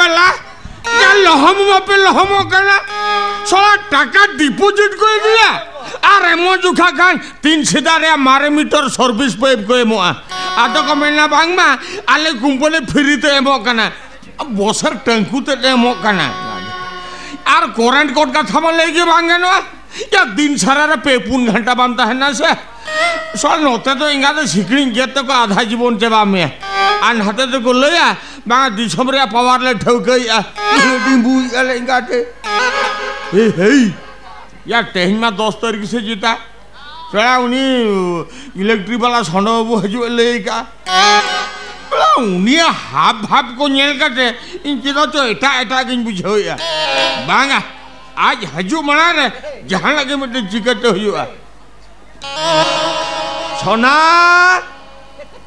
वाला या लहम पे लहम करना साला टाका डिपॉजिट कर दिया और एमो जुखा खान 3 सीधा मारे मीटर सर्विस पाइप को एमो आतो कमेना बांगमा आले कंपनी फ्री तो एमो करना बसर टैंकू तो एमो करना और करंट कोड का थमा लेके बांगे ना या दिन सारा रे पे 4 घंटा बनता है ना से साल नोते तो इंगा तो सिकड़ी गेट तो आधा जीवन चबा में आन हाथे तो को लया बांगा दिसमरे पावर ले ठौकई डिंबू आले इंगा ते हे या तेहन में 10 तारीख से जीता सड़ा उनी इलेक्ट्रिक वाला सोनो बाबू हजू लेका उनी हाफ हाफ को नेल काटे इनके तो एटा एटा किन बुझोया बांगा आज हजू मना रे जहां लगे मत जिकत होयुआ सोना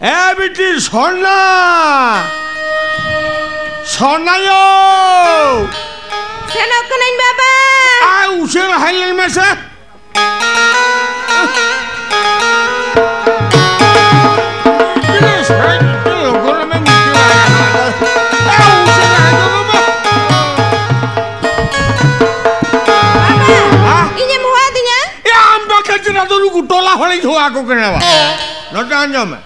ए बेटी सोना सोनायो सेनो कनन बाबा आ उसे हाइल में से टोला होली हुआ को करनेवा नटान जमे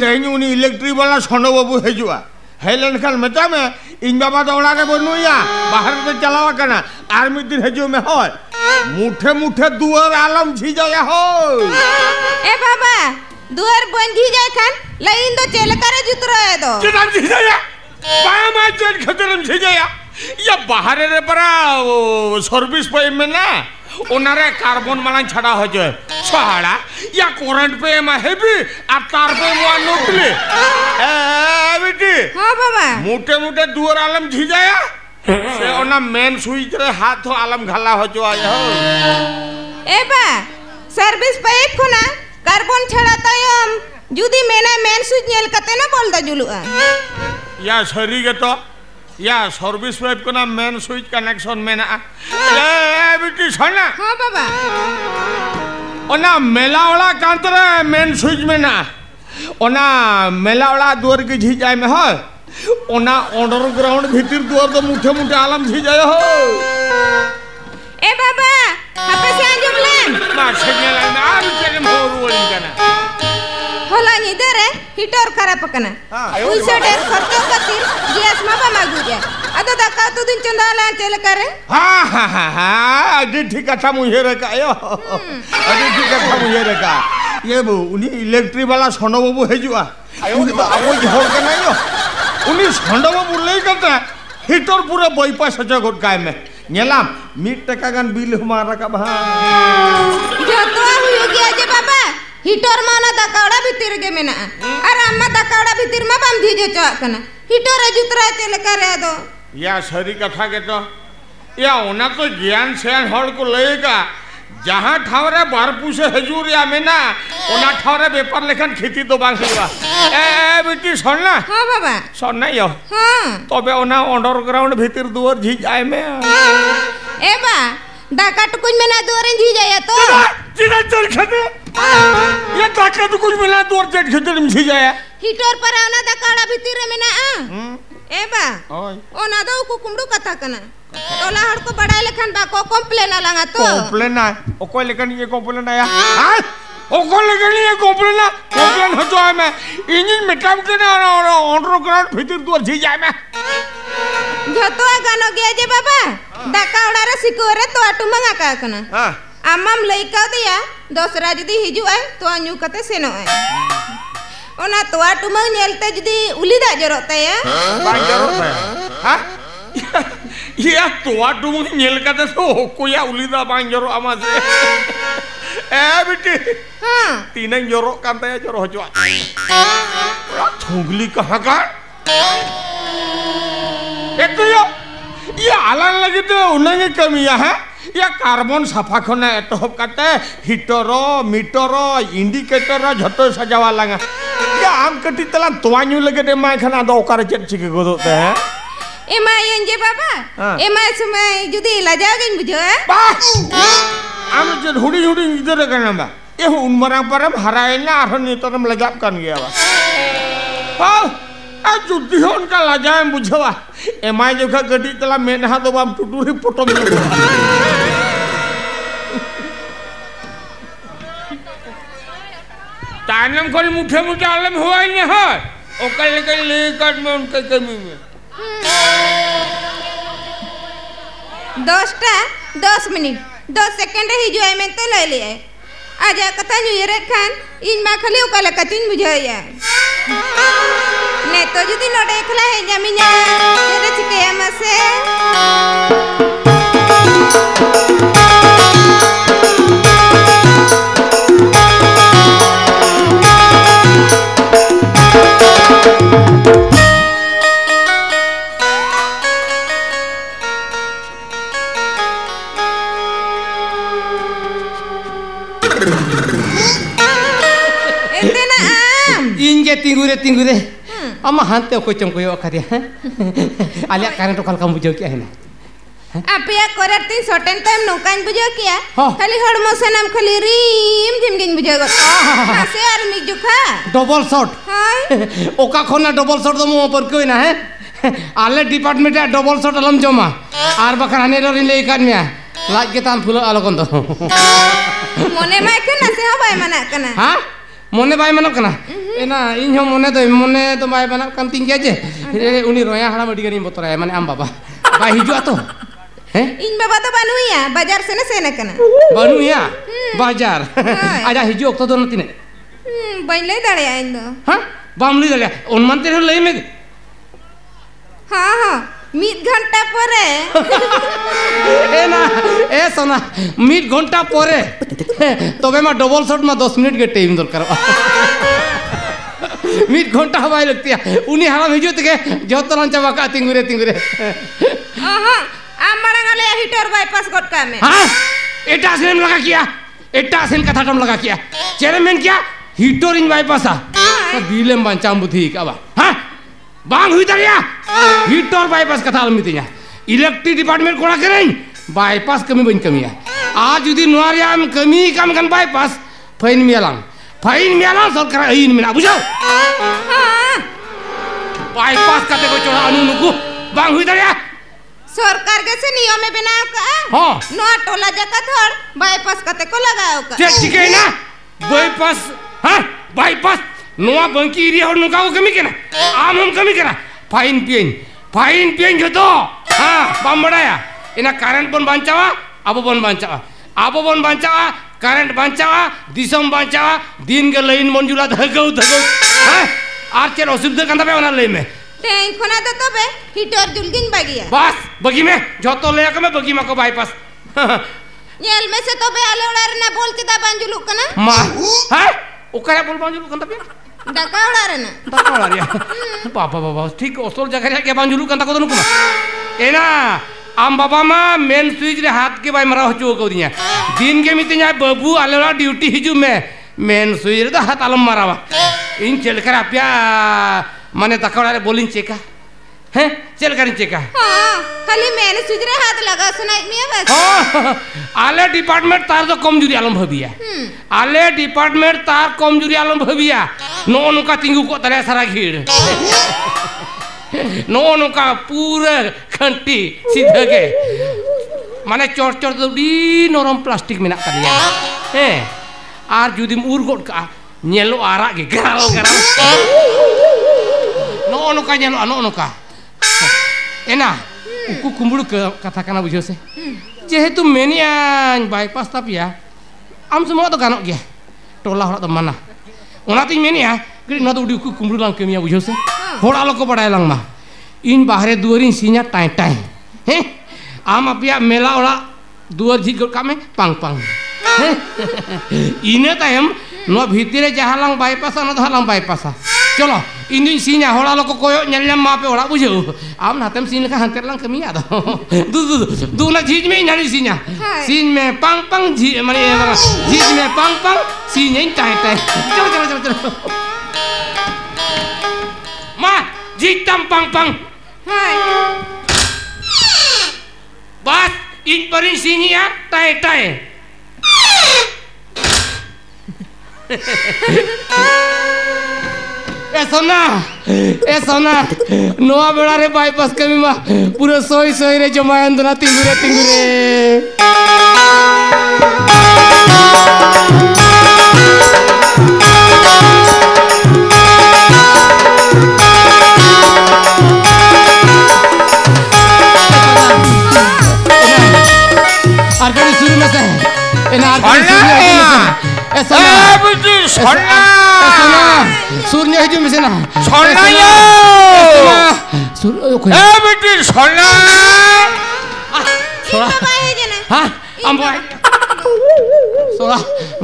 तेनी उनी इलेक्ट्रिक वाला सोनो बाबू हेजुआ हेलन खान मता में इन बाबा दौड़ा के बनुया बाहर से चलावा करना आर्मी दिन हेजो में होय मुठे मुठे दुआर आलम छी जाया हो ए बाबा दुआर बन छी जाय खान लाइन तो चल करे जुतरो है तो के नाम छी जाया बाया मा चल खतरम छी जाया या बाहर रे परा सर्विस पाइप में ना ओनारे कार्बन माला छड़ा हो जाए सहाड़ा या करंट पे एमा हेवी आ तार पे मुआ नुकले ए बेटी हां बाबा मोटे मोटे दुआर आलम झी जाया से ओना मेन स्विच रे हाथ हो आलम घाला हो जो आया हो ए बा सर्विस पाइप खुना कार्बन छड़ा तयम जुदी मेना मेन स्विच नेल कते ना बोल द जुलुआ या सरी के तो या सर्विस पाइप को ना मेन स्विच कनेक्शन में ना ए बेटी सुना हां बाबा ओना मेला वाला कांतरे मेन स्विच में ना ओना मेला वाला दुआर के झी जाय में हो ओना अंडरग्राउंड भीतर दुआर तो मुठे मुठे आलम झी जाय हो ए बाबा हपे से आजुबलेन मार सिग्नल में आ चले मोर वली जना होला निदर है हीटर खराब कना उसे डेर खर्चो खातिर गैस माबा मागू जाए अदा दका तो दिन चंदाला चल करे हां अजी ठीक अच्छा मुझे रे का यो अजी ठीक अच्छा मुझे रे का ये बो उनी इलेक्ट्रिक वाला सोनो बाबू हेजुआ आवाज हो के नहीं हो उनी सोनो बाबू ले करता हीटर पूरा बाईपास सजा गोट काय में नेलाम 1 टका गन बिल हमारा का भा जो तो हो गया जे बाबा हीटर माना दकाड़ा भीतर के मेना अरे अम्मा दकाड़ा भीतर में बम धीजे चकना हीटर जुतरा चल करे दो या सरी कथा के तो या ओना तो ज्ञान सेन हड़ को लेगा जहां ठावरे बारपू से हजूर या मेना ओना ठावरे पेपर लेखन खेती तो बांगवा ए बेटी सुन ना हां बाबा सुन ना यो हां तबे ओना अंडरग्राउंड भीतर दुआर झी जाय में ए बा दाका टकुन में ना दुआर झी जाय तो जिना चल खते ये दाका तो कुछ मिला दुआर चढ़ खते में झी जाय हीटर पर आना दकाड़ा भीतर में ना ए बा ओना दो को कुमडू कथा कना टोला हड़ को बड़ा लेखन बा को कंप्लेन लगा तो कंप्लेन ना ओ कोई लेखन ये कंप्लेन आया हां ओ कोई लेखन ये कंप्लेन हो तो मैं इंजन मिटाम के ना अंडरग्राउंड भीतर दुआर झी जाय में जतो गानो गया जे बाबा दकाड़ा रे सिकोरे तो अटु मंगा का कना हां आमाम लइका दिया दोसरा जदी हिजु आय तो अन्यू कते सेनो आय ओना तो अटु मंग नेलते जदी उलीदा जरोता है बाय जरोता है हां ये तो अटु मंग नेल कते तो कोया उलीदा बाय जरो आमा से ए बेटी हां तीन जरो कांता जरो हो जो थुगली कहां का एक तो ये आलान लगे तो उन्हें कमिया है या कार्बन सफा खने एतहब काटे हीटर मीटर इंडिकेटर झतो सजावा लगा या आम कटी तला तोवान्यू लगे दे माय खना दो ओकर चेक चिके गोदते हैं एमा यंजे बाबा एमा समय जुदी लजा गइन बुझो आम जे हुडी हुडी इधर करना बा ए उनमरा परम हरायना आरन तरम लजाप कान गया बा हां जुटी हो उनका लाजाए बुझवा एमाय जोखा गड्डी तला मेनहा तो बाम टुटुरी पटम तानम कोल मुठे मुठे आलम हुआ ही है ओकल निकल लेकर में उनके कमी में 10 मिनिट 10 सेकंड हिजुआय में तो ले लिए आजा कथा नुयरे खान इन मा खाली ओकल कतिन बुझाया ने तो जुदी नोडे खला है जमीना जेरे चिके मसे tinggu deh. Ama hante aku congko yo karya. Alia karen to kalau kamu bujuk ya na. Apa ya korarti certain time nukan bujuk ya. Kali hormo sanam kali rim jimgin bujuk. Nasi army juga. Double shot. Hai. Oka khona double shot to mau pergi na he. Ale department ya double shot alam joma. Arba karane lo rinle ikan ya. Lagi kita pulau alokon to. Mone mai kan nasi apa yang mana kana? Hah? Mone bay mana kana? Ena inyo mone to bay mana kan tinggi aja. Uni roya hara madi gani motor ya mana am baba. Bay hiju ato. In baba to banu ya, bajar sena kana. Banu ya? Bajar. Aja hiju okto do nanti ne. Bain le dale ya indo. Hah? Bam le dale. On mante le me. हाँ meet घंटा परे ना सोना meet घंटा परे तबे मा double shot मा 10 मिनट के टाइम दरकार मीट घंटा हवाई लगती है उन्हीं हराम हिजू तके जोतलान चाबा का तिंगुरे आमड़ांगले हीटर बाईपास गटका में हां एटा सेन लगा किया एटा सेन कथा टम लगा किया चेयरमैन क्या हीटर इन बाईपास बिलेम बांचाम बुथी का हां बांग हुई दरिया हीटर बाईपास कथा अलमितिया इलेक्ट्रिक डिपार्टमेंट कोना करें बाईपास कमी बन कमी है आज यदि नोरिया में कमी कम कन बाईपास फाइन मियालां सरकार अइन मिना बुझाओ बाईपास कते को चोरा अनु नुकु बांग हुई दरिया सरकार के से नियम में बनाओ का हां नो टोला जका थोड़ बाईपास कते को लगाओ का ठीक है ना बाईपास हां बाईपास नोआ बंकी एरिया और नुका को कमी केना आम हम कमी केना फाइन पियन जतो हां बामड़ाया इना करंट बन बांचावा आबो बन बांचावा करंट बांचावा दिसम बांचावा दिन के लाइन मंजुला धगौ हां आर चेर असुविधा कंदा पे ओना लई में टें खोना तो तबे हीटर जुलगिन बागिया बस बगी में जतो ले के में बगी मा को बाईपास नेल में से तबे आले उड़ार ना बोलती दा बांजुलु कना मा हां ओकरा बोल बांजुलु कंदा पे डका उड़ार ना बाबा ठीक ओसोल जगह रे के बांजुलु कंदा को नुकुमा एना आम बाबा मा मेन स्विच रे हाथ के बाय मरा होचो को दिया दिन के मितिया बाबू आलेला ड्यूटी हिजु में मेन स्विच रे तो हाथ आलम मारावा इन चल कर आप्या माने तकड़ा रे बोलिन चेका हैं चल करिन चेका हां खाली मेन स्विच रे हाथ लगा सुनाई में बस आले डिपार्टमेंट तार तो कमजोरी आलम भबिया आले डिपार्टमेंट तार कमजोरी आलम भबिया नो नुका तिंगु को तरे सारा घीड़ नो नुका पूरा खंटी सीधा के माने चोर तो डी नरम प्लास्टिक में ना करिया हैं आर जुदिम उर गोट का नेलो आरा के गराल नो नुका नेलो नो नुका एना उकु कुम्बुडु कथा kana बुझो से जेहेतु मेनिया बाईपास तापिया आम semua तो गानो गया टोला हड़ा तो माना ओनातिन मेनिया गड़ी ना तो उडी उकु कुम्बुडु लांग केमिया बुझो से होड़ा लोको बड़ाय लांग मा इन बाहरे दुवरिन सिnya टाई हे आम अपिया मेला ओड़ा दुवर झिक का में पांग इने तायम नो भीतरे जहां लांग बाईपासा न तो लांग बाईपासा चलो इंदिन सिnya होड़ा लोको कोयो नेलम मा पे ओड़ा बुझो आम नातेम सिन का हंतर लांग कमिया दू ना झिज में नानी सिnya सिन में पांग झी माने झिज में पांग सिnya टाई चलो मा झिटम पांग हाय बस इन परिन सिnya टाई सोना नोआ बेड़ा रे बाईपास कमी मा पूरा सोई रे जमायन दोना तिंगुरे आरकड़ी शुरू में से सूर्य हिजू में से ना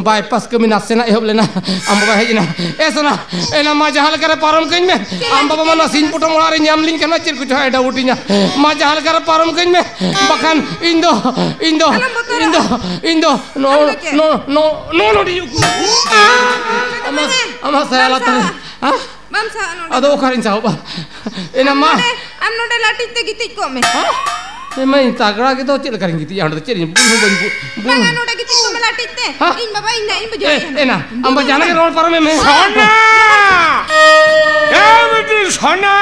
बाईपास कमी नासे ना एहब लेना आम बाबा हेजना ए सोना एना मा जहाल करे पारम कइन में आम बाबा मना सिन पुटो मोड़ा रे ᱧᱟᱢ ᱞᱤᱧ ᱠᱟᱱᱟ ᱪᱮᱫ ᱠᱚ ᱮᱰᱟ ᱩᱴᱤᱧᱟ मा जहाल करे पारम कइन में बखान ᱤᱧ ᱫᱚ नो ᱰᱤᱭᱩ ama saya latare ha bam sa no ado okarin saoba ena ma am no de latit te gitik ko me ha मैं तागड़ा के तो चल करेंगी थी यहाँ तो चलिए बंग no de gitik ko me latit te in baba in na in baju ए ना हम जाने के रोड पर में सोना ए बेटी सोना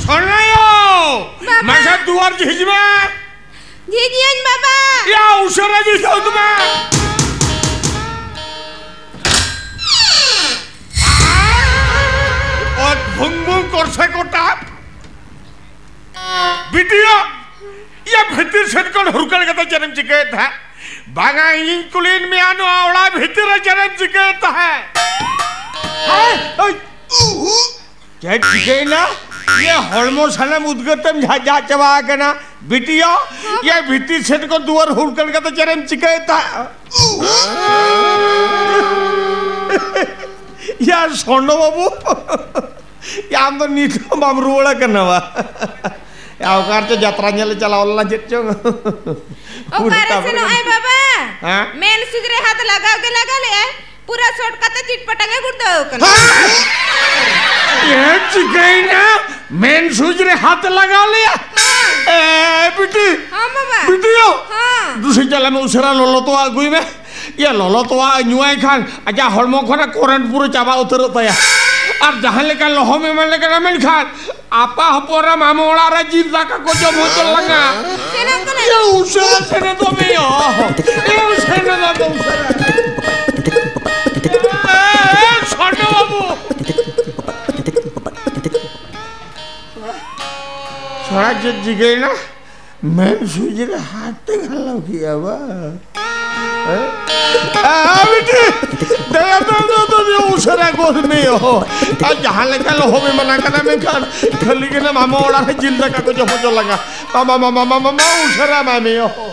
सोना यो मैं दुआर झिझमे झिझियन बाबा या उसरा जी तो तुम्हें और भुंग करसे कोटा बिटिया ये भीतर से कौन हुरकल का तो जन्म चिकेत है बागा इन कुलीन में आनो आवड़ा भीतर जन्म चिकेत है क्या चिके ना ये हॉर्मोन साले मुद्गतम जा चबा के ना बिटिया ये भीतर से को दुआर हुरकल का तो जन्म चिकेत है यार सोनो बाबू यार तो नीतो मामरूड़ा करना वा यार तो यात्रा ᱧᱮᱞ चलावला चेत चो ओकार से नो आए बाबा मेन सुजरे हाथ लगा ले पूरा शॉर्ट काते चिटपटांगे गुड़दो कना ये चिकैना मेन सुजरे हाथ लगा लिया ए बिटी हां बाबा बिटियो हां दूसरी चला में उसरा लोलो तो आगुई में ये लोलो तो न्युआई खान आजा हरमो खना करंट पूरा चाबा उतर तया और जहां लेकर लोहो में मन लेकर रमेन खान आपा हपोरा मामोड़ा रा जिंदा का को जो मोचल लगा ये उसरा से तो में यो ये उसरा तो उसरा ए छोटो बाबू छोड़ा जिगे ना मैं सुजरे हाथ घाला किया बा बेटी दया तो ये उसरा गोद में हो आज जहां लेकर हो में मना करना में खान खली के ना मामा वाला है जिंदा का कुछ हो लगा मामा उसरा में हो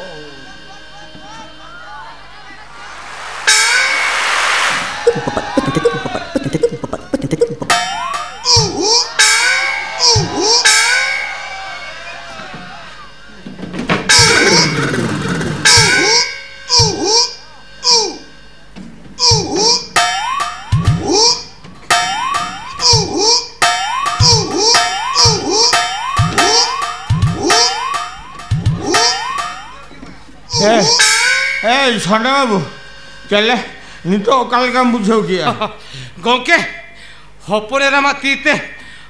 सोना बाबू चले नहीं तो कल काम बुझो किया गोंके हपोरे रमा तीते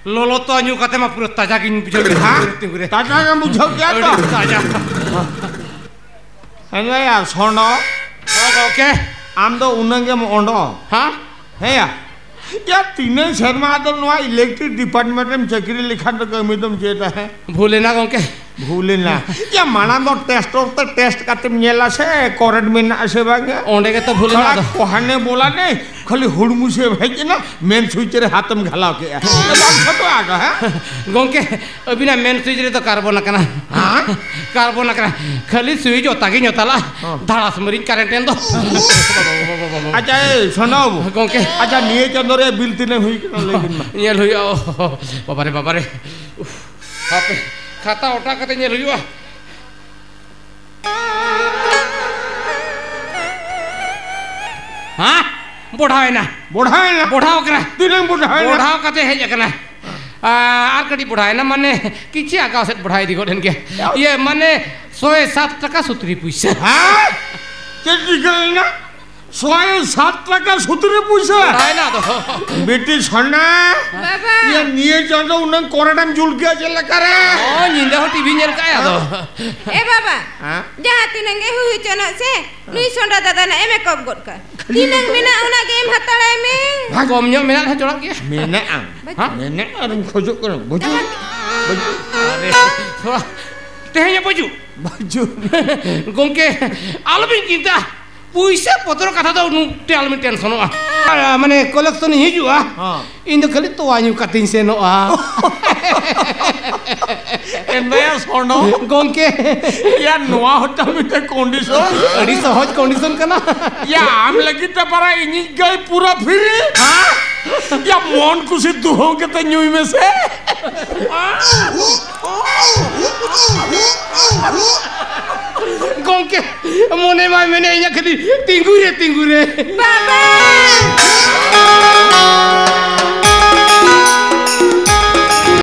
लोलो तो अन्यू कते मा पूरा ताजा किन बुझो तिंगुरे ताजा काम बुझो किया तो ताजा है यार सोना गोंके आम तो उनंगे ओंडो हां है यार तीने शर्मा तो नवा इलेक्ट्रिक डिपार्टमेंट में चक्री लिखा तो कमी तुम चेता है भूले ना गोंके भूले ना या माना तो टेस्ट करते मेला से करंट में ना से बागे ओंडे के तो भूले ना तो कोहने बोला नहीं खाली हुड़मु से भेज ना मेन स्विच रे हाथ में घाला के बात छोटो आगा है गोंके अभी ना मेन स्विच रे तो कार्बन ना कना हां कार्बन ना कना खाली स्विच होता के नताला धाड़ास मरीन करंट एंदो अच्छा सुनो गोंके अच्छा निये चंदरे बिल तिने हुई लेकिन ये हुई बाबा रे आपे खाता ओटा कते नेल हुआ हां बढ़ावे ना बढ़ाओ करा तिने बढ़ाओ कते हे जकना आर कड़ी बढ़ाए ना माने किछि आका से बढ़ाई दी गोडन के ये माने 107 টাকা 70 পয়সা हां के दिगल ना 107 টাকা সুতরে পয়সা Ay na to. বেটি সোনা বাবা ইয়া নিয়ে চলো উনাং করাটাম জুলকে আছে লেকারে Oh, nyinda ho TV nyel kaya to. এ বাবা হ্যাঁ jaha tinang ge hui chona se nui sonda dada na eme kop got ka tinang mena una game hatala me Kom nyok menat ha corak ya. মেনে আং Hah? মেনে আর খোঁজো করে বুঝু বুঝু Tehnya baju. বুঝু Gongke, alamin kita. Puisa potro kata tau nu te alamin tension ah. Mane collection hiju ah. Indo kali to anyu katin seno ah. এন্ডায়া সোনো Gongke, ইয়া নোয়া হটা মিতে condition adi sahoj condition kana. ইয়া আম লাগিতে পারা ইনি গাই পুরা ফিরি হ্যাঁ ইয়া মন খুশি দুহো কে তে নিউই মেসে Gongke, mone mai mene nya kadi tinggure. baba